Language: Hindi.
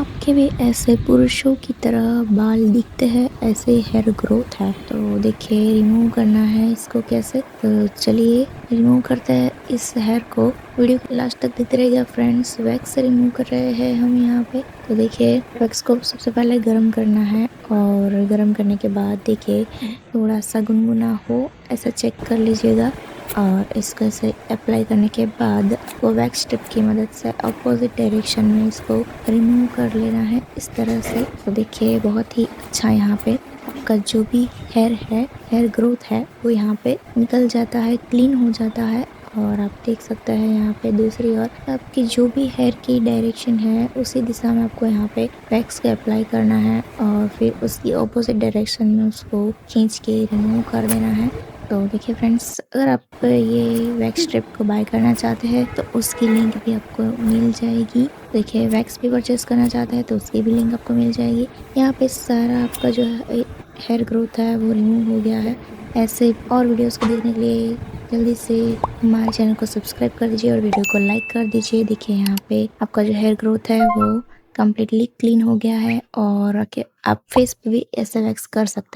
आपके भी ऐसे पुरुषों की तरह बाल दिखते हैं, ऐसे हेयर ग्रोथ है तो देखिए रिमूव करना है इसको कैसे। तो चलिए रिमूव करते हैं इस हेयर को। वीडियो को लास्ट तक देखते रहिएगा फ्रेंड्स। वैक्स से रिमूव कर रहे हैं हम यहाँ पे। तो देखिए वैक्स को सबसे पहले गर्म करना है और गर्म करने के बाद देखिए थोड़ा सा गुनगुना हो ऐसा चेक कर लीजिएगा। और इसको ऐसे अप्लाई करने के बाद वो वैक्स स्ट्रिप की मदद से अपोजिट डायरेक्शन में इसको रिमूव कर लेना है इस तरह से। तो देखिए बहुत ही अच्छा यहाँ पे आपका जो भी हेयर ग्रोथ है वो यहाँ पे निकल जाता है, क्लीन हो जाता है। और आप देख सकते हैं यहाँ पे दूसरी ओर आपकी जो भी हेयर की डायरेक्शन है उसी दिशा में आपको यहाँ पे वैक्स को अप्लाई करना है और फिर उसकी ऑपोजिट डायरेक्शन में उसको खींच के रिमूव कर देना है। तो देखिए फ्रेंड्स, अगर आप ये वैक्स स्ट्रिप को बाय करना चाहते हैं तो उसकी लिंक भी आपको मिल जाएगी। देखिए वैक्स भी परचेस करना चाहते हैं तो उसकी भी लिंक आपको मिल जाएगी। यहाँ पे सारा आपका जो है हेयर ग्रोथ है वो रिमूव हो गया है। ऐसे और वीडियोस को देखने के लिए जल्दी से हमारे चैनल को सब्सक्राइब कर दीजिए और वीडियो को लाइक कर दीजिए। देखिए यहाँ पे आपका जो हेयर ग्रोथ है वो कम्प्लीटली क्लीन हो गया है और आप फेस पे भी ऐसे वैक्स कर सकते हैं।